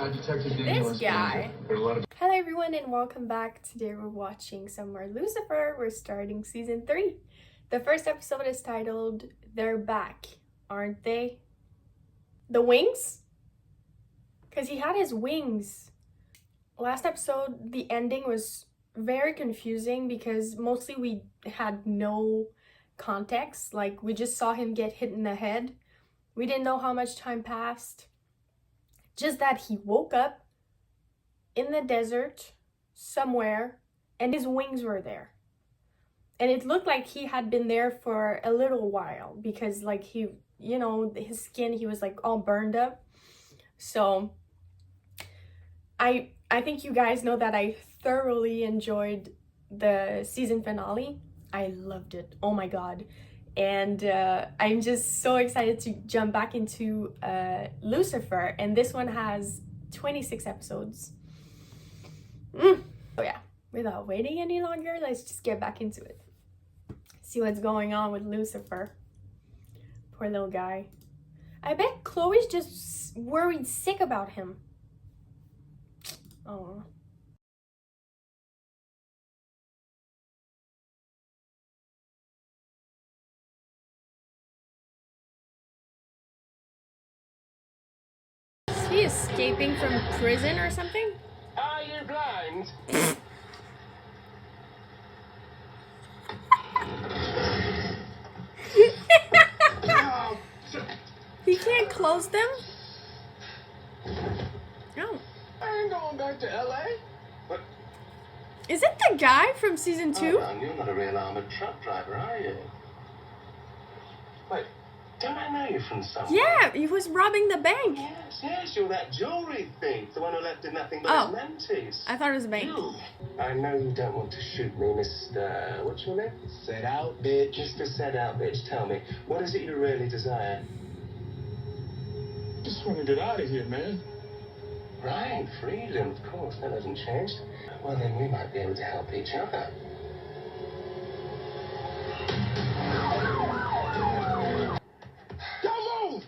Detective Daniel This guy. Hello everyone and welcome back. Today we're watching some more Lucifer. We're starting season 3. The first episode is titled They're Back, Aren't They? The wings? Because he had his wings. Last episode, the ending was very confusing because mostly we had no context. Like, we just saw him get hit in the head. We didn't know how much time passed. Just that he woke up in the desert somewhere and his wings were there. And it looked like he had been there for a little while because like he, you know, his skin, he was like all burned up. So I think you guys know that I thoroughly enjoyed the season finale. I loved it. Oh my god. And I'm just so excited to jump back into Lucifer. And this one has 26 episodes. So yeah, without waiting any longer, let's just get back into it. See what's going on with Lucifer. Poor little guy. I bet Chloe's just worried sick about him. Oh. Is he escaping from prison or something? Are you blind? He can't close them? No. I ain't going back to LA. But Is it the guy from season 2? you're not a real armored truck driver, are you? Wait, don't I know you from somewhere? Yeah, he was robbing the bank. Yes, you're that jewelry thief, the one who left with nothing but Oh. his mantis. I thought it was a bank. You. I know you don't want to shoot me, Mr. What's your name? Set out, bitch. Mr. Set out, bitch. Tell me, what is it you really desire? Just want to get out of here, man. Right, freedom, of course. That hasn't changed. Well, then we might be able to help each other. Don't move!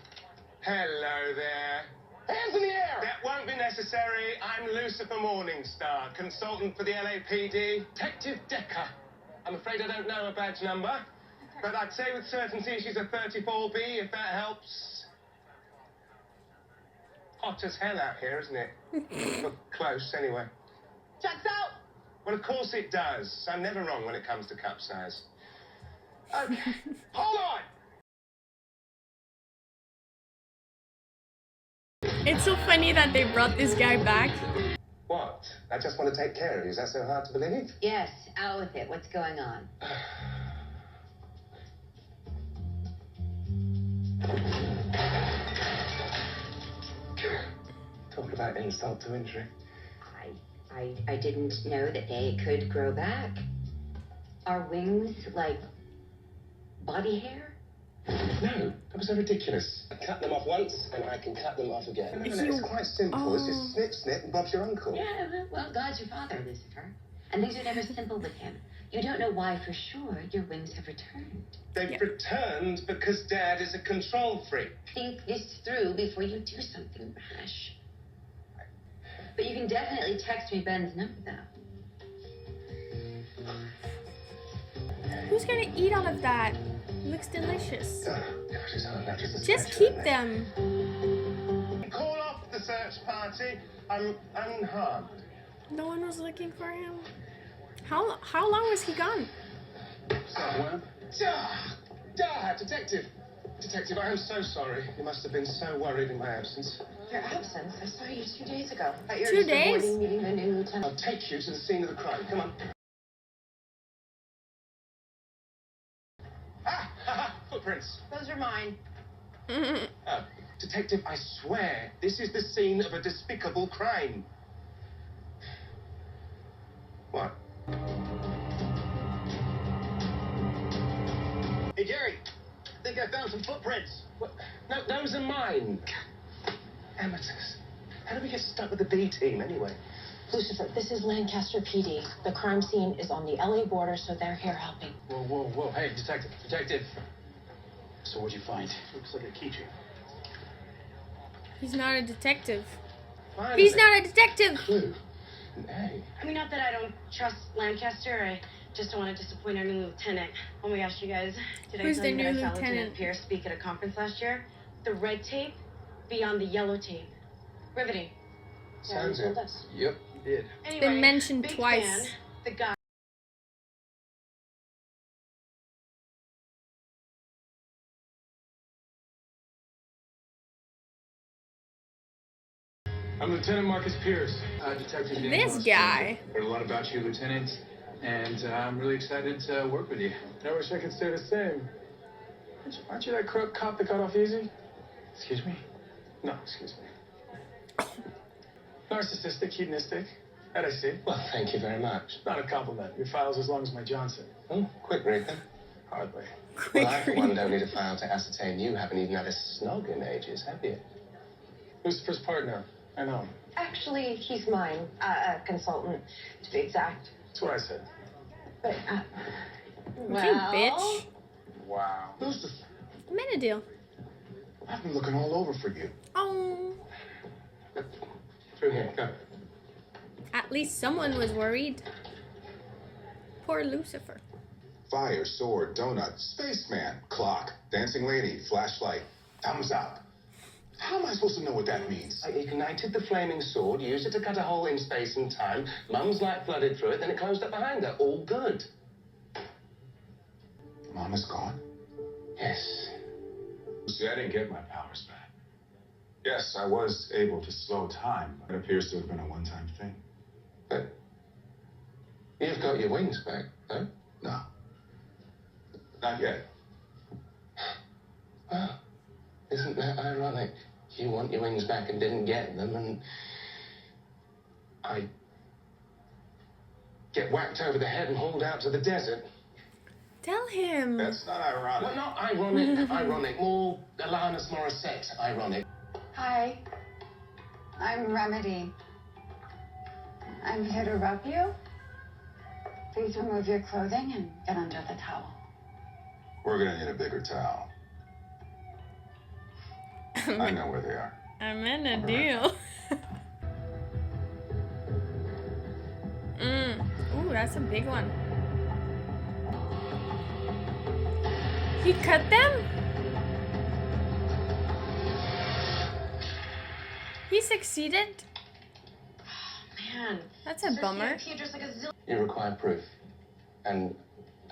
Hello there. Hands in the air! That won't be necessary. I'm Lucifer Morningstar, consultant for the LAPD, Detective Decker. I'm afraid I don't know her badge number, but I'd say with certainty she's a 34B, if that helps. Hot as hell out here, isn't it? Well, close, anyway. Checks out! Well, of course it does. I'm never wrong when it comes to cup size. Okay, hold on! It's so funny that they brought this guy back. What? I just want to take care of you. Is that so hard to believe? Yes, out with it. What's going on? Talk about insult to injury. I didn't know that they could grow back. Are wings like body hair? No, that was so ridiculous. I cut them off once, and I can cut them off again. No, it's quite simple. It's just snip, snip, and Bob's your uncle. Yeah, well, God's your father, Lucifer. And things are never simple with him. You don't know why for sure your wings have returned. They've returned because Dad is a control freak. Think this through before you do something rash. But you can definitely text me Ben's number, though. Who's gonna eat all of that? It looks delicious. Just Just keep them. Call off the search party. I'm unharmed. No one was looking for him. How long was he gone? Detective! Detective, I am so sorry. You must have been so worried in my absence. Your absence? I saw you 2 days ago. 2 days? Meeting the new lieutenant. I'll take you to the scene of the crime. Come on. Footprints. Those are mine. Detective, I swear, this is the scene of a despicable crime. What? Hey, Jerry. I think I found some footprints. What? No, those are mine. Amateurs. How did we get stuck with the B team anyway? Lucifer, this is Lancaster PD. The crime scene is on the LA border, so they're here helping. Whoa. Hey, detective. So what'd you find? Looks like a keychain. He's not a detective. Finally. He's not a detective. Clue. Hey. I mean, not that I don't trust Lancaster. I just don't want to disappoint our new lieutenant. Oh my gosh, you guys. Did Who's I tell the you that new I saw lieutenant? Lieutenant Pierce speak at a conference last year? The red tape beyond the yellow tape. Riveting. Sounds Yeah, it. us. Yep, you did. Anyway, Been mentioned big twice. fan. The guy. I'm Lieutenant Marcus Pierce, Detective Dan This Ross. guy. Heard a lot about you, Lieutenant, and I'm really excited to work with you. I wish I could say the same. Aren't you that crook cop that got off easy? Excuse me? No, excuse me. Narcissistic, hedonistic. That I see. Well, thank you very much. Not a compliment. Your file's as long as my Johnson. Oh, quick, Reaper. Hardly. Well, I, for one, don't need a file to ascertain you haven't even had a snog in ages, have you? Lucifer's partner. I know him. Actually, he's mine, a consultant, to be exact. That's what I said. But, You bitch. Wow. Lucifer, Made a deal. I've been looking all over for you. Oh. Through here, go. At least someone was worried. Poor Lucifer. Fire, sword, donut, spaceman, clock, dancing lady, flashlight, thumbs up. How am I supposed to know what that means? I ignited the flaming sword, used it to cut a hole in space and time. Mum's light flooded through it, then it closed up behind her. All good. Mom is gone? Yes. See, I didn't get my powers back. Yes, I was able to slow time. It appears to have been a one-time thing. But you've got your wings back, though? No. Not yet. Well, isn't that ironic? You want your wings back and didn't get them, and I get whacked over the head and hauled out to the desert. Tell him. That's not ironic. Well, not ironic, ironic. More Alanis Morissette ironic. Hi, I'm Remedy. I'm here to rub you. Please remove your clothing and get under the towel. We're gonna need a bigger towel. I know where they are. I'm in a deal. Ooh, that's a big one. He cut them? He succeeded? Man. That's a bummer. You require proof. And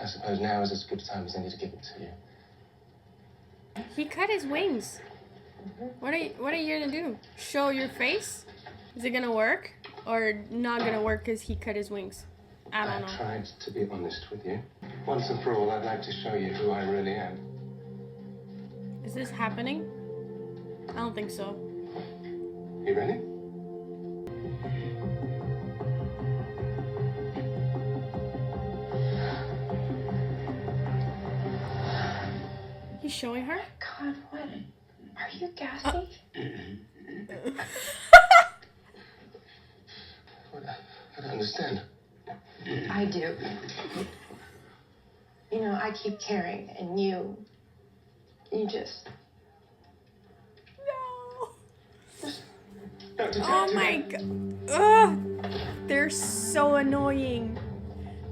I suppose now is as good a time as any to give it to you. He cut his wings. What are you gonna do? Show your face? Is it gonna work? Or not gonna work because he cut his wings? I don't know. I tried to be honest with you. Once and for all, I'd like to show you who I really am. Is this happening? I don't think so. You ready? He's showing her? God, what? Are you gassy? I don't understand. I do. You know, I keep caring, and you just... No. Dr. Oh my god. Ugh. They're so annoying.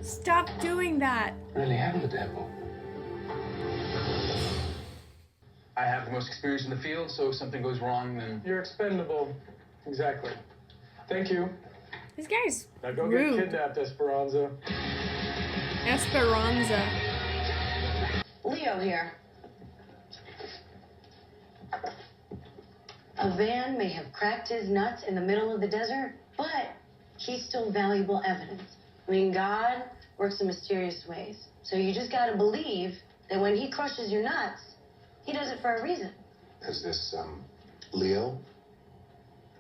Stop doing that. Really am the devil. I have the most experience in the field, so if something goes wrong, then... You're expendable. Exactly. Thank you. This guy's Now go rude. get kidnapped, Esperanza. Esperanza. Leo here. A van may have cracked his nuts in the middle of the desert, but he's still valuable evidence. I mean, God works in mysterious ways. So you just gotta believe that when he crushes your nuts, he does it for a reason. Has this, Leo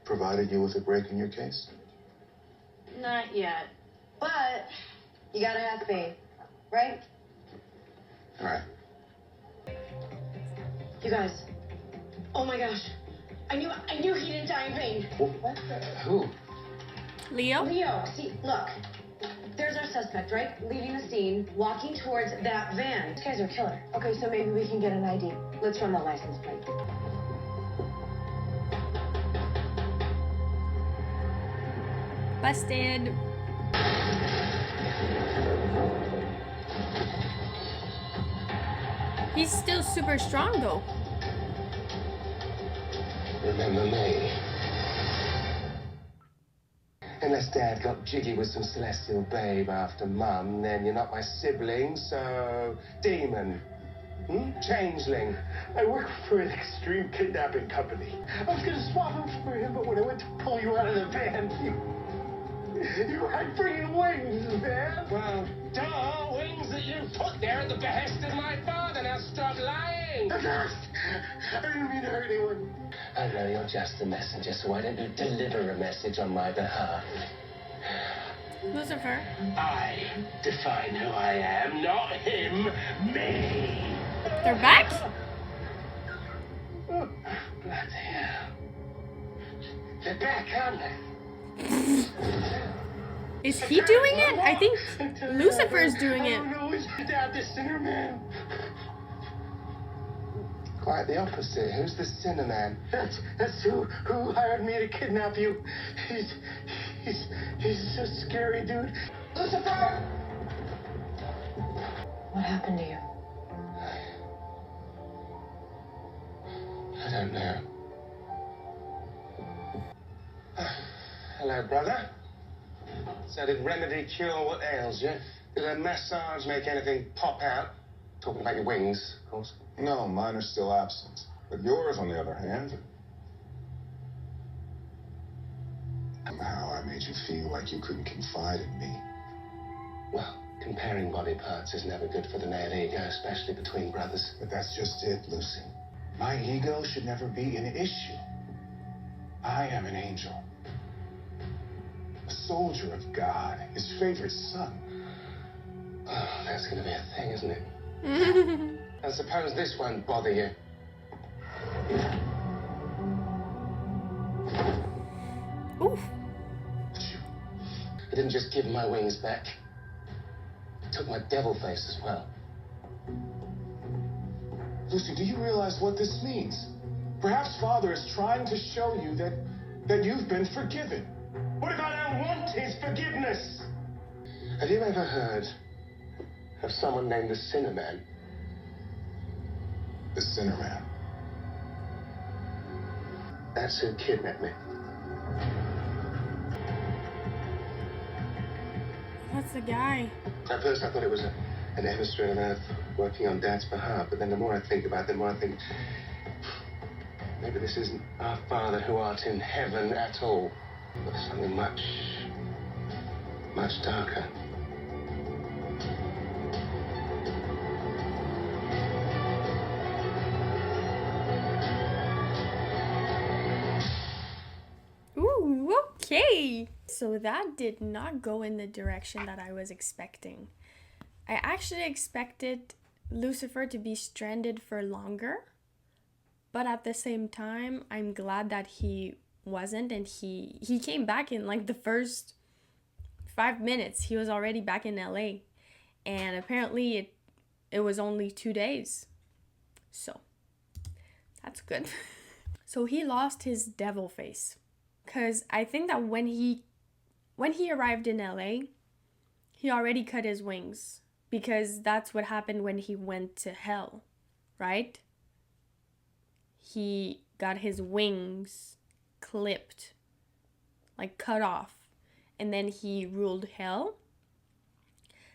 provided you with a break in your case? Not yet. But you gotta have faith, right? All right. You guys, Oh my gosh. I knew he didn't die in vain. Who? Leo? Leo, see, look. There's our suspect, right? Leaving the scene, walking towards that van. This guy's our killer. Okay, so maybe we can get an ID. Let's run the license plate. Busted. He's still super strong though. Remember me? Unless Dad got jiggy with some celestial babe after Mum, then you're not my sibling, so... demon. Changeling. I work for an extreme kidnapping company. I was gonna swap him for him, but when I went to pull you out of the van, you had freaking wings, man. Well, duh, wings that you put there at the behest of my father. Now stop lying. I didn't mean to hurt anyone. I know you're just a messenger, so why don't you deliver a message on my behalf? Lucifer. I define who I am, not him. Me. They're back? Bloody hell. They're back, aren't they? Is he doing it? I think Lucifer's doing it. No, it's Dad, the Sinnerman. Quite the opposite. Who's the Sinnerman? That's who hired me to kidnap you. He's a scary dude. Lucifer! What happened to you? I don't know. Hello, brother. So did remedy cure what ails you? Did a massage make anything pop out? Talking about your wings, of course. No, mine are still absent. But yours, on the other hand... Somehow I made you feel like you couldn't confide in me. Well, comparing body parts is never good for the male ego, especially between brothers. But that's just it, Lucy. My ego should never be an issue. I am an angel. A soldier of God, his favorite son. Oh, that's going to be a thing, isn't it? I suppose this won't bother you. Oof. He didn't just give my wings back. He took my devil face as well. Lucy, do you realize what this means? Perhaps Father is trying to show you that you've been forgiven. What if I don't want his forgiveness? Have you ever heard of someone named the Sinnerman? The Sinnerman. That's who kidnapped me. That's the guy. At first I thought it was an emissary on Earth working on Dad's behalf, but then the more I think about it, the more I think maybe this isn't our Father who art in heaven at all, but something much, much darker. Ooh, okay. So that did not go in the direction that I was expecting. I actually expected Lucifer to be stranded for longer, but at the same time, I'm glad that he wasn't, and he came back in like the first 5 minutes. He was already back in LA, and apparently it was only 2 days. So that's good. So he lost his devil face. Because I think that when he arrived in LA, he already cut his wings. Because that's what happened when he went to hell, right? He got his wings clipped, like cut off. And then he ruled hell.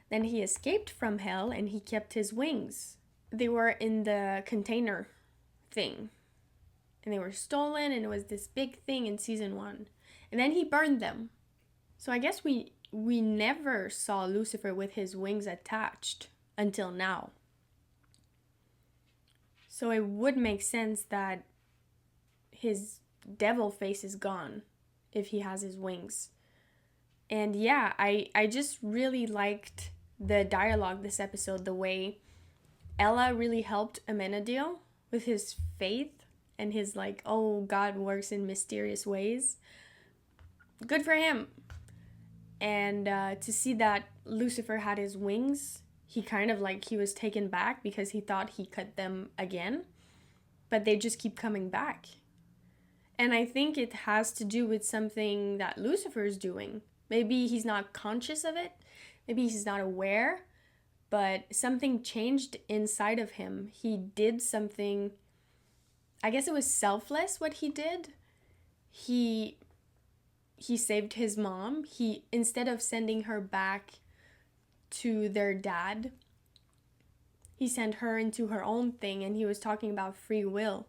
Then he escaped from hell and he kept his wings. They were in the container thing. And they were stolen, and it was this big thing in season 1. And then he burned them. So I guess we never saw Lucifer with his wings attached until now. So it would make sense that his devil face is gone if he has his wings. And yeah, I just really liked the dialogue this episode, the way Ella really helped Amenadiel with his faith. And his like, oh, God works in mysterious ways. Good for him. And to see that Lucifer had his wings, he kind of like, he was taken back because he thought he cut them again. But they just keep coming back. And I think it has to do with something that Lucifer is doing. Maybe he's not conscious of it. Maybe he's not aware. But something changed inside of him. He did something, I guess it was selfless what he did. He saved his mom. He, instead of sending her back to their dad, he sent her into her own thing. And he was talking about free will,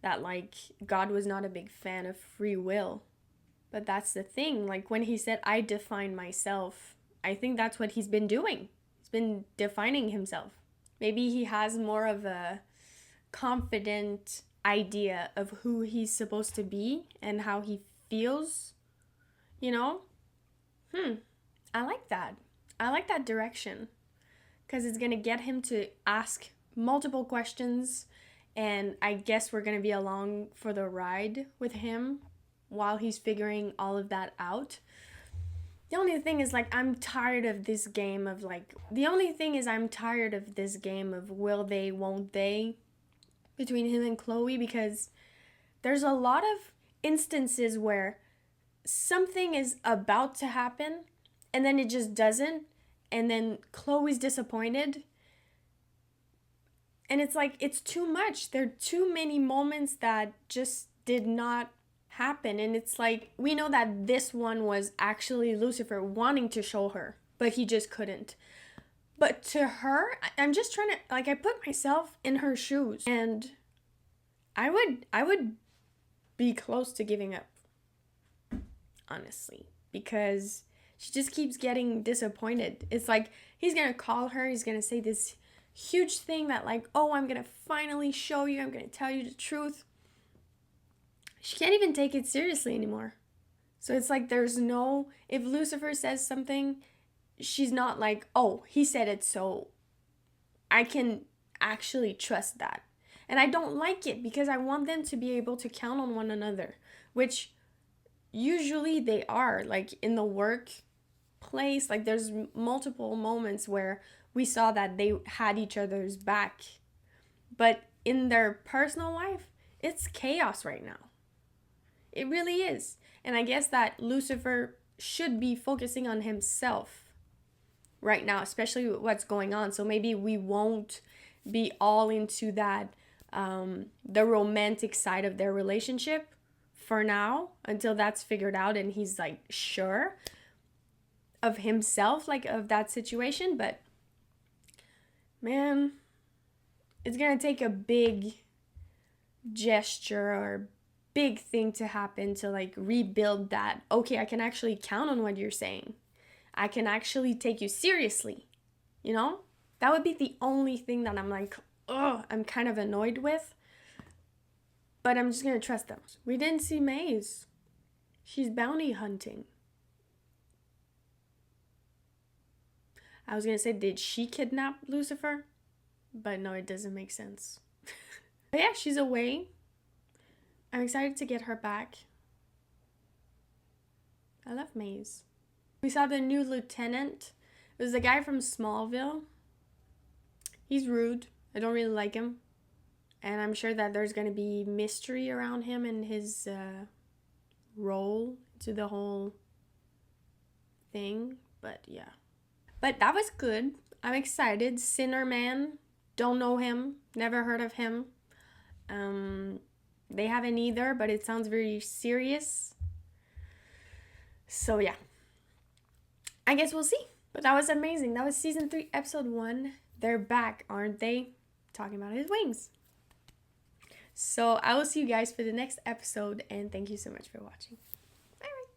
that like God was not a big fan of free will. But that's the thing, like when he said, I define myself, I think that's what he's been doing. He's been defining himself. Maybe he has more of a confident idea of who he's supposed to be and how he feels, you know? I like that. I like that direction, because it's going to get him to ask multiple questions, and I guess we're going to be along for the ride with him while he's figuring all of that out. The only thing is, like, I'm tired of this game of, like, will they, won't they, between him and Chloe, because there's a lot of instances where something is about to happen and then it just doesn't, and then Chloe's disappointed. And it's like, it's too much. There are too many moments that just did not happen. And it's like, we know that this one was actually Lucifer wanting to show her, but he just couldn't. But to her, I'm just trying to, like, I put myself in her shoes, and I would be close to giving up, honestly, because she just keeps getting disappointed. It's like, he's gonna call her, he's gonna say this huge thing that, like, oh, I'm gonna finally show you, I'm gonna tell you the truth. She can't even take it seriously anymore. So it's like, there's no, if Lucifer says something, she's not like, oh, he said it, so I can actually trust that. And I don't like it, because I want them to be able to count on one another, which usually they are. Like in the workplace, like there's multiple moments where we saw that they had each other's back. But in their personal life, it's chaos right now. It really is. And I guess that Lucifer should be focusing on himself right now, especially with what's going on. So maybe we won't be all into that, the romantic side of their relationship for now, until that's figured out and he's like sure of himself, like of that situation. But man, it's gonna take a big gesture or big thing to happen to like rebuild that. Okay, I can actually count on what you're saying. I can actually take you seriously. You know? That would be the only thing that I'm like, oh, I'm kind of annoyed with. But I'm just gonna trust them. We didn't see Maze. She's bounty hunting. I was gonna say, did she kidnap Lucifer? But no, it doesn't make sense. But yeah, she's away. I'm excited to get her back. I love Maze. We saw the new lieutenant. It was the guy from Smallville. He's rude. I don't really like him. And I'm sure that there's going to be mystery around him and his role to the whole thing. But yeah. But that was good. I'm excited. Sinnerman. Don't know him. Never heard of him. They haven't either, but it sounds very serious. So yeah. I guess we'll see. But that was amazing. That was season 3, episode 1. They're back, aren't they? Talking about his wings. So I will see you guys for the next episode, and thank you so much for watching.